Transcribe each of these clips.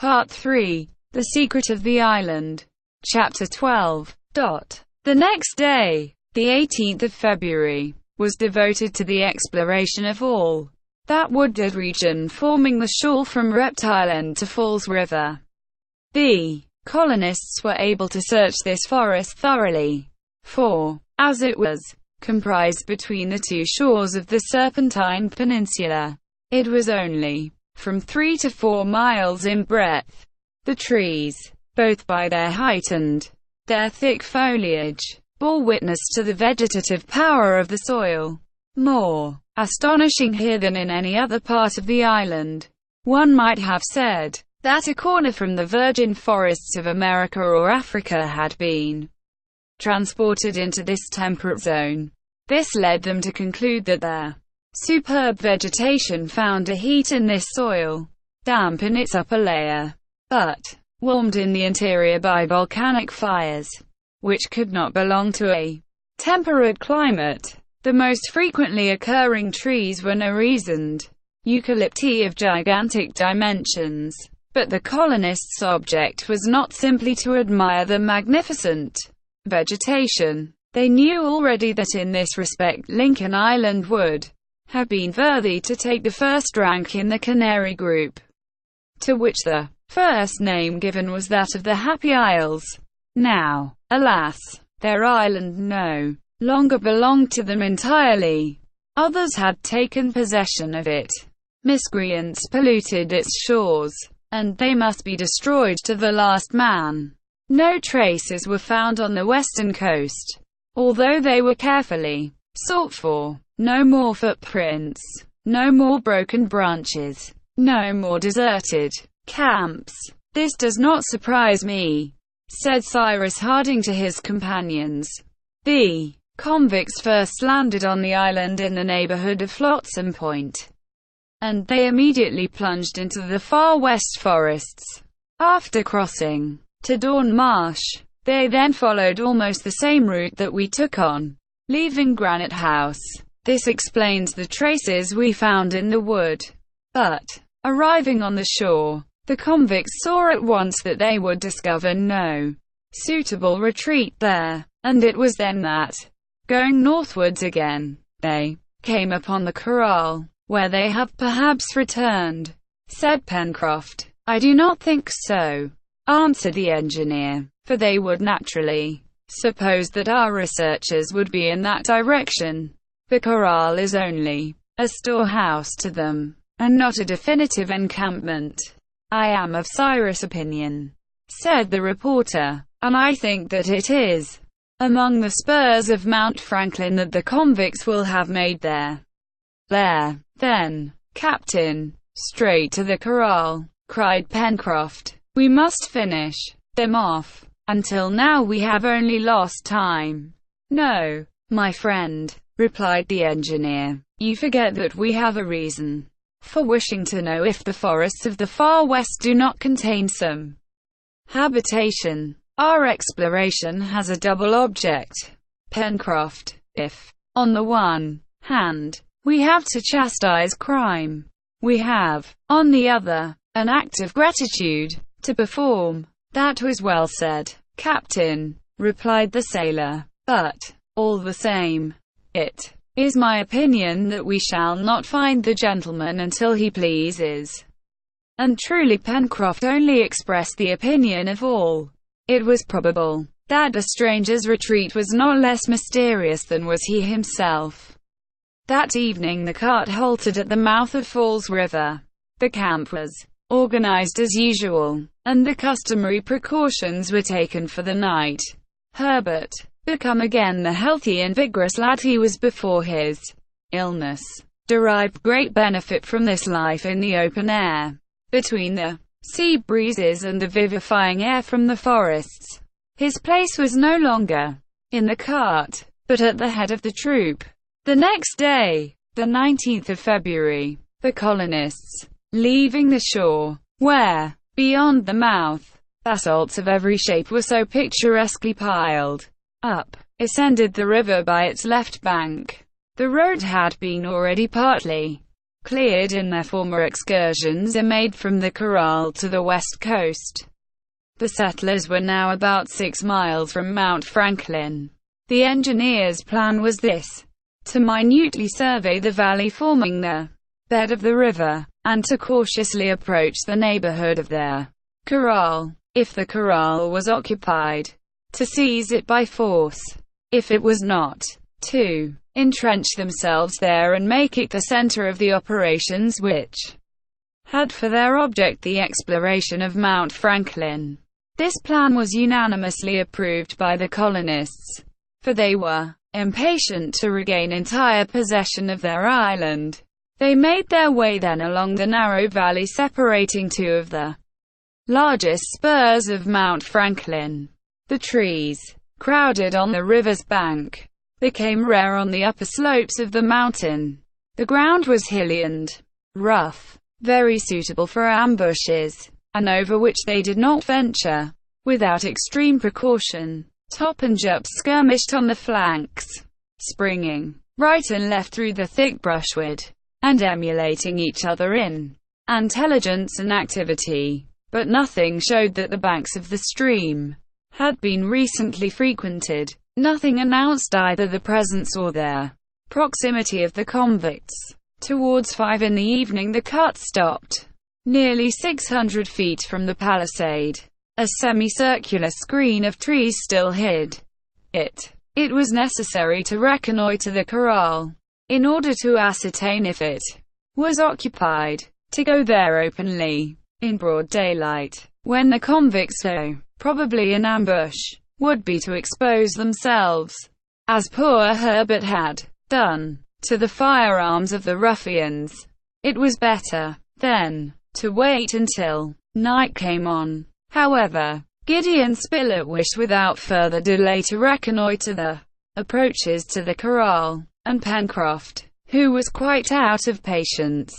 Part 3. The Secret of the Island. Chapter 12. The next day, the 18th of February, was devoted to the exploration of all that wooded region forming the shore from Reptile End to Falls River. The colonists were able to search this forest thoroughly, for, as it was comprised between the two shores of the Serpentine Peninsula, it was only from 3 to 4 miles in breadth. The trees, both by their height and their thick foliage, bore witness to the vegetative power of the soil. More astonishing here than in any other part of the island, one might have said that a corner from the virgin forests of America or Africa had been transported into this temperate zone. This led them to conclude that their superb vegetation found a heat in this soil, damp in its upper layer, but warmed in the interior by volcanic fires, which could not belong to a temperate climate. The most frequently occurring trees were Nories and eucalypti of gigantic dimensions. But the colonists' object was not simply to admire the magnificent vegetation. They knew already that in this respect Lincoln Island would have been worthy to take the first rank in the Canary group, to which the first name given was that of the Happy Isles. Now, alas, their island no longer belonged to them entirely. Others had taken possession of it. Miscreants polluted its shores, and they must be destroyed to the last man. No traces were found on the western coast, although they were carefully sought for. No more footprints, no more broken branches, no more deserted camps. "This does not surprise me," said Cyrus Harding to his companions. "The convicts first landed on the island in the neighborhood of Flotsam Point, and they immediately plunged into the far west forests. After crossing to Dawn Marsh, they then followed almost the same route that we took on leaving Granite House. This explains the traces we found in the wood. But, arriving on the shore, the convicts saw at once that they would discover no suitable retreat there, and it was then that, going northwards again, they came upon the corral, where they have perhaps returned," said Pencroft. "I do not think so," answered the engineer, "for they would naturally suppose that our researches would be in that direction. The corral is only a storehouse to them, and not a definitive encampment." "I am of Cyrus' opinion," said the reporter, "and I think that it is among the spurs of Mount Franklin that the convicts will have made their lair." "Then, Captain, straight to the corral," cried Pencroft. "We must finish them off. Until now we have only lost time." "No, my friend," replied the engineer, "you forget that we have a reason for wishing to know if the forests of the far west do not contain some habitation. Our exploration has a double object, Pencroft. If, on the one hand, we have to chastise crime, we have, on the other, an act of gratitude to perform." "That was well said, Captain," replied the sailor, "but, all the same, it is my opinion that we shall not find the gentleman until he pleases." And truly Pencroft only expressed the opinion of all. It was probable that the stranger's retreat was not less mysterious than was he himself. That evening the cart halted at the mouth of Falls River. The camp was organized as usual, and the customary precautions were taken for the night. Herbert, become again the healthy and vigorous lad he was before his illness, derived great benefit from this life in the open air, between the sea breezes and the vivifying air from the forests. His place was no longer in the cart, but at the head of the troop. The next day, the 19th of February, the colonists, leaving the shore, where, beyond the mouth, basalts of every shape were so picturesquely piled up, ascended the river by its left bank. The road had been already partly cleared in their former excursions, are made from the corral to the west coast. The settlers were now about 6 miles from Mount Franklin. The engineers' plan was this: to minutely survey the valley forming the bed of the river, and to cautiously approach the neighborhood of their corral. If the corral was occupied, to seize it by force. If it was not, to entrench themselves there and make it the center of the operations which had for their object the exploration of Mount Franklin. This plan was unanimously approved by the colonists, for they were impatient to regain entire possession of their island. They made their way then along the narrow valley separating two of the largest spurs of Mount Franklin. The trees, crowded on the river's bank, became rare on the upper slopes of the mountain. The ground was hilly and rough, very suitable for ambushes, and over which they did not venture without extreme precaution. Top and Jup skirmished on the flanks, springing right and left through the thick brushwood, and emulating each other in intelligence and activity. But nothing showed that the banks of the stream had been recently frequented. Nothing announced either the presence or their proximity of the convicts. Towards 5 in the evening the cart stopped, nearly 600 feet from the palisade. A semicircular screen of trees still hid it. It was necessary to reconnoiter the corral, in order to ascertain if it was occupied. To go there openly, in broad daylight, when the convicts so probably in ambush, would be to expose themselves, as poor Herbert had done, to the firearms of the ruffians. It was better, then, to wait until night came on. However, Gideon Spilett wished without further delay to reconnoiter the approaches to the corral, and Pencroft, who was quite out of patience,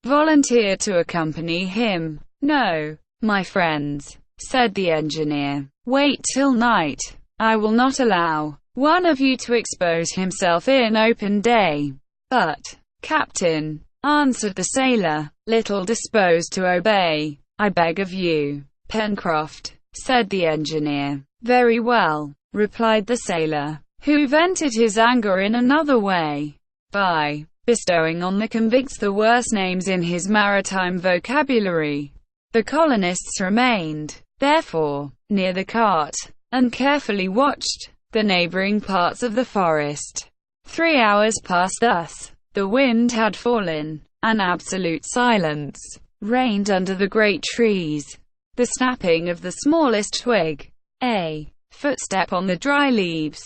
volunteered to accompany him. "No, my friends," said the engineer, "wait till night. I will not allow one of you to expose himself in open day." "But, Captain," answered the sailor, little disposed to obey, "I beg of you." "Pencroft," said the engineer. "Very well," replied the sailor, who vented his anger in another way, by bestowing on the convicts the worst names in his maritime vocabulary. The colonists remained, therefore, near the cart, and carefully watched the neighboring parts of the forest. 3 hours passed thus. The wind had fallen. An absolute silence reigned under the great trees. The snapping of the smallest twig, a footstep on the dry leaves,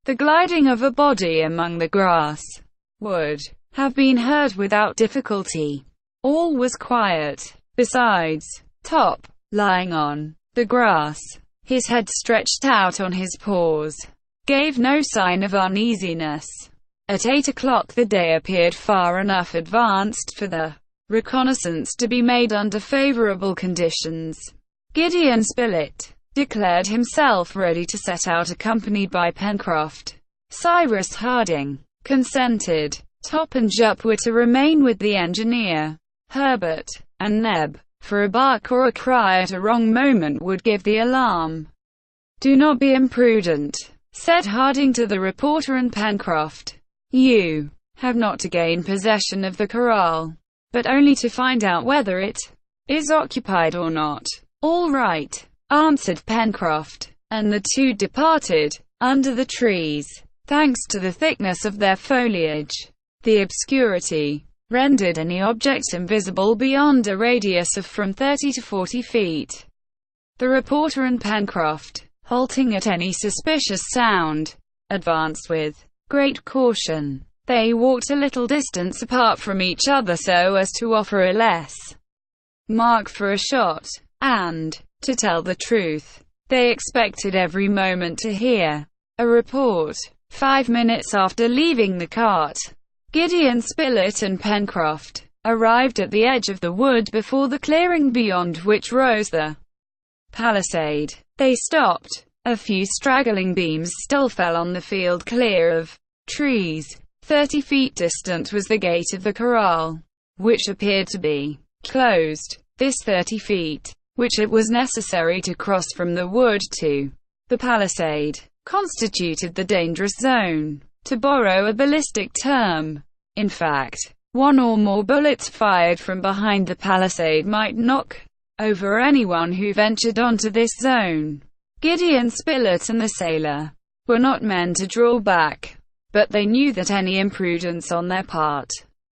the gliding of a body among the grass, would have been heard without difficulty. All was quiet. Besides, Top, lying on the grass, his head stretched out on his paws, gave no sign of uneasiness. At 8 o'clock the day appeared far enough advanced for the reconnaissance to be made under favorable conditions. Gideon Spilett declared himself ready to set out accompanied by Pencroft. Cyrus Harding consented. Top and Jup were to remain with the engineer. Herbert and Neb, for a bark or a cry at a wrong moment would give the alarm. "Do not be imprudent," said Harding to the reporter and Pencroft. "You have not to gain possession of the corral, but only to find out whether it is occupied or not." "All right," answered Pencroft, and the two departed, under the trees. Thanks to the thickness of their foliage, the obscurity rendered any object invisible beyond a radius of from 30 to 40 feet. The reporter and Pencroft, halting at any suspicious sound, advanced with great caution. They walked a little distance apart from each other so as to offer a less mark for a shot, and, to tell the truth, they expected every moment to hear a report. 5 minutes after leaving the cart, Gideon Spilett and Pencroft arrived at the edge of the wood before the clearing beyond which rose the palisade. They stopped. A few straggling beams still fell on the field clear of trees. 30 feet distant was the gate of the corral. which appeared to be closed. This 30 feet, which it was necessary to cross from the wood to the palisade, constituted the dangerous zone, to borrow a ballistic term. In fact, one or more bullets fired from behind the palisade might knock over anyone who ventured onto this zone. Gideon Spilett and the sailor were not men to draw back, but they knew that any imprudence on their part,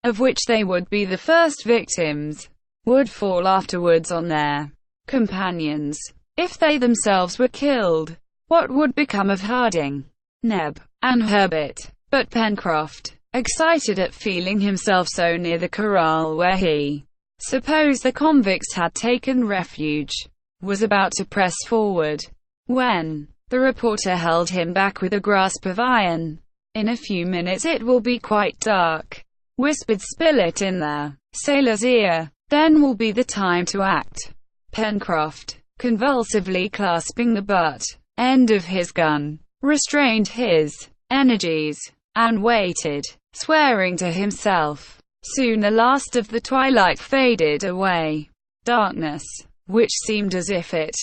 of which they would be the first victims, would fall afterwards on their companions. If they themselves were killed, what would become of Harding, Neb, and Herbert? But Pencroft, excited at feeling himself so near the corral where he supposed the convicts had taken refuge, was about to press forward, when the reporter held him back with a grasp of iron. "In a few minutes it will be quite dark," whispered Spilett in the sailor's ear. "Then will be the time to act." Pencroft, convulsively clasping the butt end of his gun, restrained his energies, and waited, swearing to himself. Soon the last of the twilight faded away. Darkness, which seemed as if it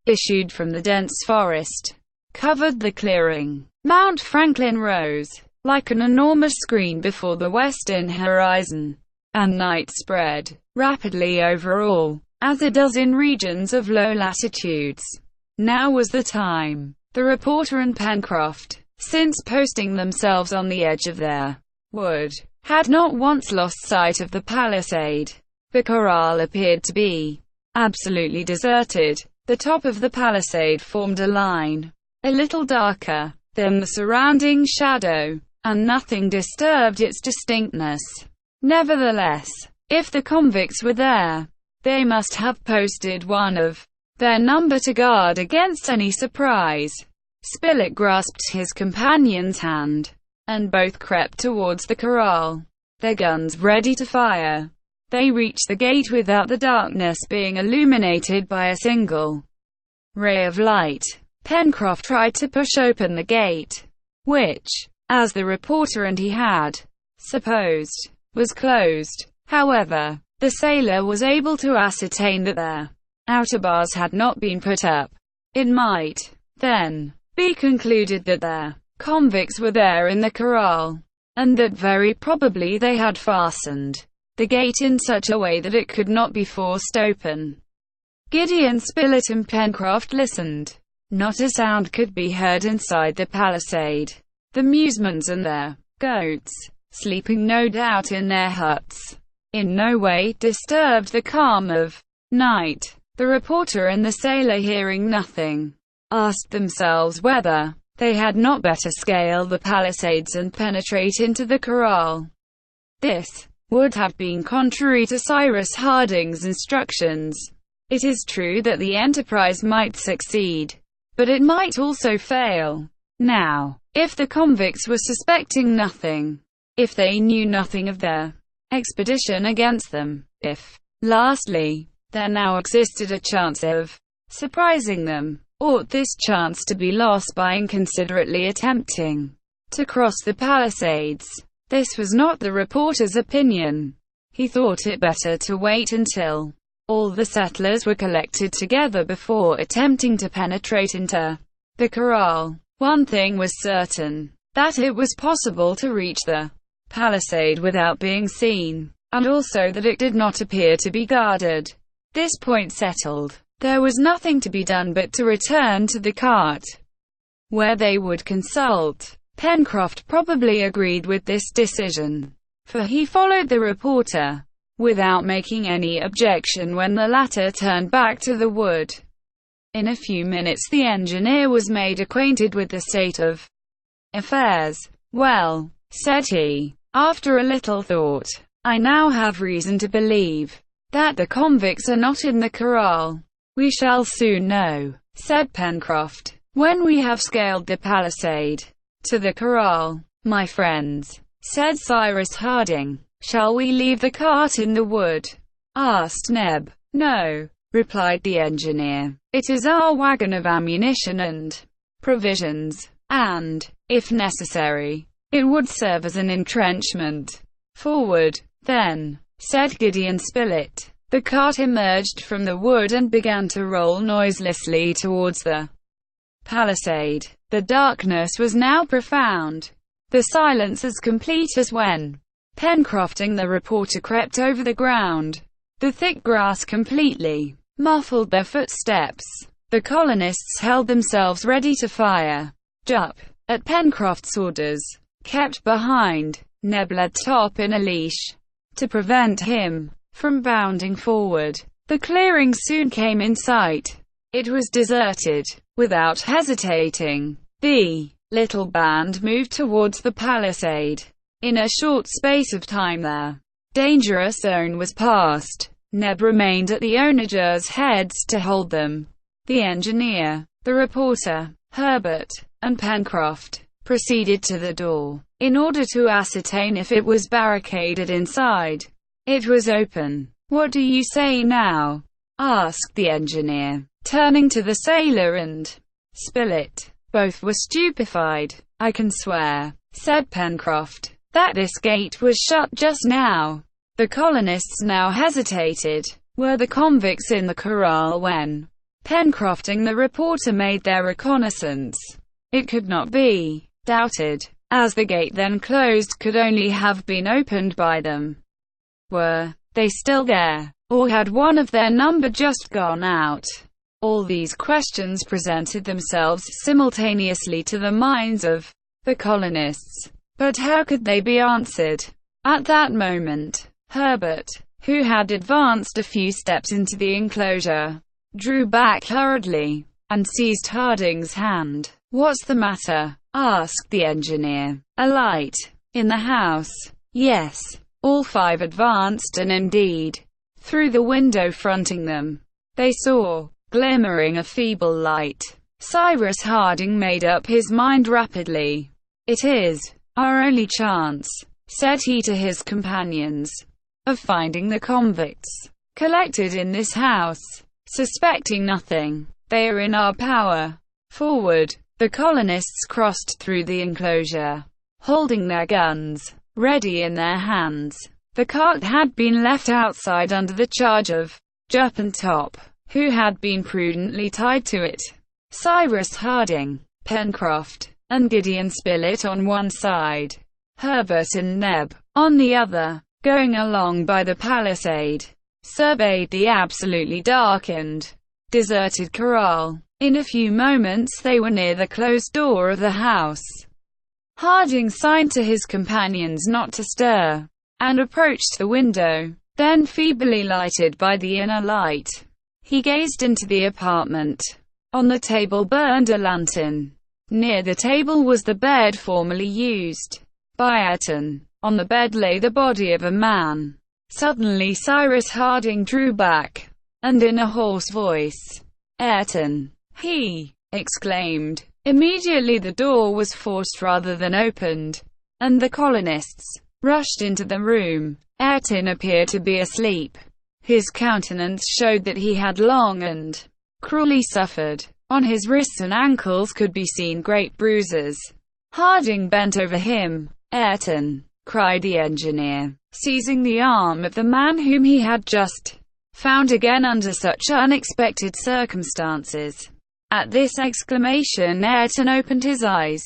issued from the dense forest, covered the clearing. Mount Franklin rose, like an enormous screen before the western horizon, and night spread rapidly over all, as it does in regions of low latitudes. Now was the time. The reporter and Pencroft, since posting themselves on the edge of their wood, had not once lost sight of the palisade. The corral appeared to be absolutely deserted. The top of the palisade formed a line, a little darker than the surrounding shadow, and nothing disturbed its distinctness. Nevertheless, if the convicts were there, they must have posted one of their number to guard against any surprise. Spilett grasped his companion's hand, and both crept towards the corral, their guns ready to fire. They reached the gate without the darkness being illuminated by a single ray of light. Pencroft tried to push open the gate, which, as the reporter and he had supposed, was closed. However, the sailor was able to ascertain that their outer bars had not been put up. It might, then, be concluded that their convicts were there in the corral, and that very probably they had fastened the gate in such a way that it could not be forced open. Gideon Spilett and Pencroft listened. Not a sound could be heard inside the palisade. The Musmons and their goats, sleeping no doubt in their huts, in no way disturbed the calm of night. The reporter and the sailor, hearing nothing, asked themselves whether they had not better scale the palisades and penetrate into the corral. This would have been contrary to Cyrus Harding's instructions. It is true that the enterprise might succeed, but it might also fail. Now, if the convicts were suspecting nothing, if they knew nothing of their expedition against them, if, lastly, there now existed a chance of surprising them, ought this chance to be lost by inconsiderately attempting to cross the palisades? This was not the reporter's opinion. He thought it better to wait until all the settlers were collected together before attempting to penetrate into the corral. One thing was certain, that it was possible to reach the palisade without being seen, and also that it did not appear to be guarded. This point settled, there was nothing to be done but to return to the cart, where they would consult. Pencroft probably agreed with this decision, for he followed the reporter, without making any objection when the latter turned back to the wood. In a few minutes the engineer was made acquainted with the state of affairs. "Well," said he, after a little thought, "I now have reason to believe that the convicts are not in the corral." "We shall soon know," said Pencroft, "when we have scaled the palisade to the corral." "My friends," said Cyrus Harding, "shall we leave the cart in the wood?" asked Neb. "No," replied the engineer. "It is our wagon of ammunition and provisions, and, if necessary, it would serve as an entrenchment." "Forward, then," said Gideon Spilett. The cart emerged from the wood and began to roll noiselessly towards the palisade. The darkness was now profound, the silence as complete as when Pencroft and the reporter crept over the ground. The thick grass completely muffled their footsteps. The colonists held themselves ready to fire. Jup, at Pencroft's orders, kept behind. Neb led Top in a leash to prevent him from bounding forward. The clearing soon came in sight. It was deserted. Without hesitating, the little band moved towards the palisade. In a short space of time the dangerous zone was passed. Neb remained at the onagers' heads to hold them. The engineer, the reporter, Herbert, and Pencroft proceeded to the door, in order to ascertain if it was barricaded inside. It was open. "What do you say now?" asked the engineer, turning to the sailor and Spilett. Both were stupefied. "I can swear," said Pencroft, "that this gate was shut just now." The colonists now hesitated. Were the convicts in the corral when Pencroft and the reporter made their reconnaissance? It could not be doubted, as the gate then closed could only have been opened by them. Were they still there, or had one of their number just gone out? All these questions presented themselves simultaneously to the minds of the colonists, but how could they be answered? At that moment, Herbert, who had advanced a few steps into the enclosure, drew back hurriedly, and seized Harding's hand. "What's the matter?" asked the engineer. "A light in the house?" "Yes." All five advanced, and indeed, through the window fronting them, they saw, glimmering a feeble light. Cyrus Harding made up his mind rapidly. "It is our only chance," said he to his companions, "of finding the convicts collected in this house. Suspecting nothing, they are in our power. Forward!" The colonists crossed through the enclosure, holding their guns ready in their hands. The cart had been left outside under the charge of Jup and Top, who had been prudently tied to it. Cyrus Harding, Pencroft, and Gideon Spilett on one side, Herbert and Neb on the other, going along by the palisade, surveyed the absolutely darkened, deserted corral. In a few moments they were near the closed door of the house. Harding signed to his companions not to stir, and approached the window, then feebly lighted by the inner light. He gazed into the apartment. On the table burned a lantern. Near the table was the bed formerly used by Ayrton. On the bed lay the body of a man. Suddenly Cyrus Harding drew back, and in a hoarse voice, "Ayrton!" he exclaimed. Immediately the door was forced rather than opened, and the colonists rushed into the room. Ayrton appeared to be asleep. His countenance showed that he had long and cruelly suffered. On his wrists and ankles could be seen great bruises. Harding bent over him. "Ayrton!" cried the engineer, seizing the arm of the man whom he had just found again under such unexpected circumstances. At this exclamation Ayrton opened his eyes,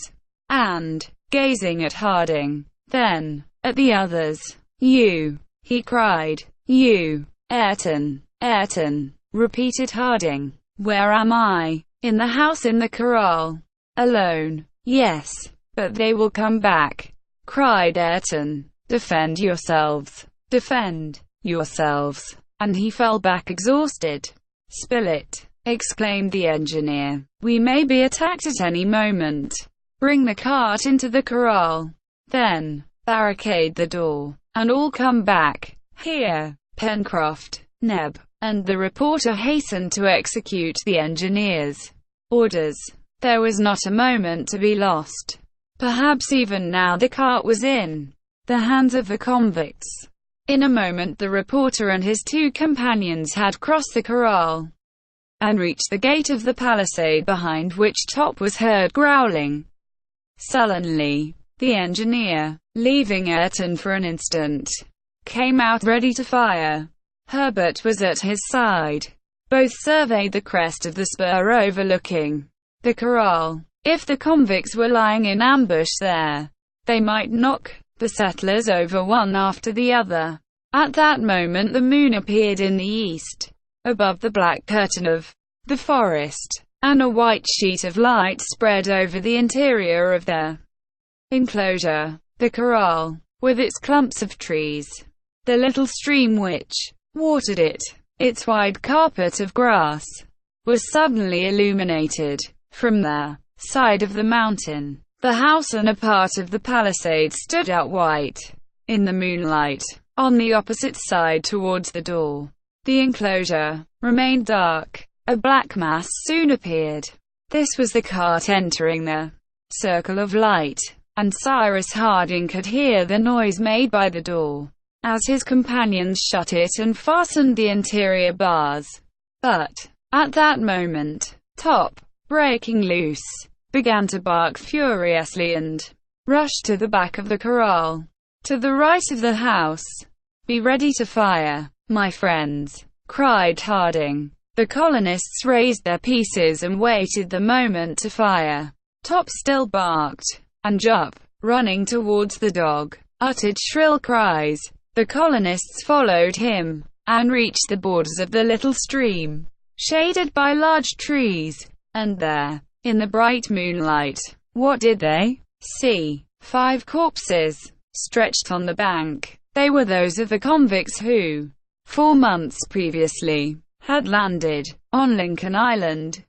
and, gazing at Harding, then at the others, "You!" he cried. "You!" "Ayrton, Ayrton," repeated Harding. "Where am I?" "In the house in the corral." "Alone?" "Yes." "But they will come back," cried Ayrton. "Defend yourselves! Defend yourselves!" And he fell back exhausted. "Spilett," exclaimed the engineer, "we may be attacked at any moment. Bring the cart into the corral. Then, barricade the door, and all come back." Here, Pencroft, Neb, and the reporter hastened to execute the engineer's orders. There was not a moment to be lost. Perhaps even now the cart was in the hands of the convicts. In a moment the reporter and his two companions had crossed the corral and reached the gate of the palisade, behind which Top was heard growling sullenly. The engineer, leaving Ayrton for an instant, came out ready to fire. Herbert was at his side. Both surveyed the crest of the spur overlooking the corral. If the convicts were lying in ambush there, they might knock the settlers over one after the other. At that moment the moon appeared in the east, above the black curtain of the forest, and a white sheet of light spread over the interior of their enclosure. The corral, with its clumps of trees, the little stream which watered it, its wide carpet of grass, was suddenly illuminated. From the side of the mountain, the house and a part of the palisade stood out white in the moonlight. On the opposite side towards the door, the enclosure remained dark. A black mass soon appeared. This was the cart entering the circle of light, and Cyrus Harding could hear the noise made by the door as his companions shut it and fastened the interior bars. But at that moment, Top, breaking loose, began to bark furiously and rushed to the back of the corral, to the right of the house. "Be ready to fire, my friends," cried Harding. The colonists raised their pieces and waited the moment to fire. Top still barked, and Jup, running towards the dog, uttered shrill cries. The colonists followed him, and reached the borders of the little stream, shaded by large trees. And there, in the bright moonlight, what did they see? 5 corpses, stretched on the bank. They were those of the convicts who, 4 months previously, had landed on Lincoln Island.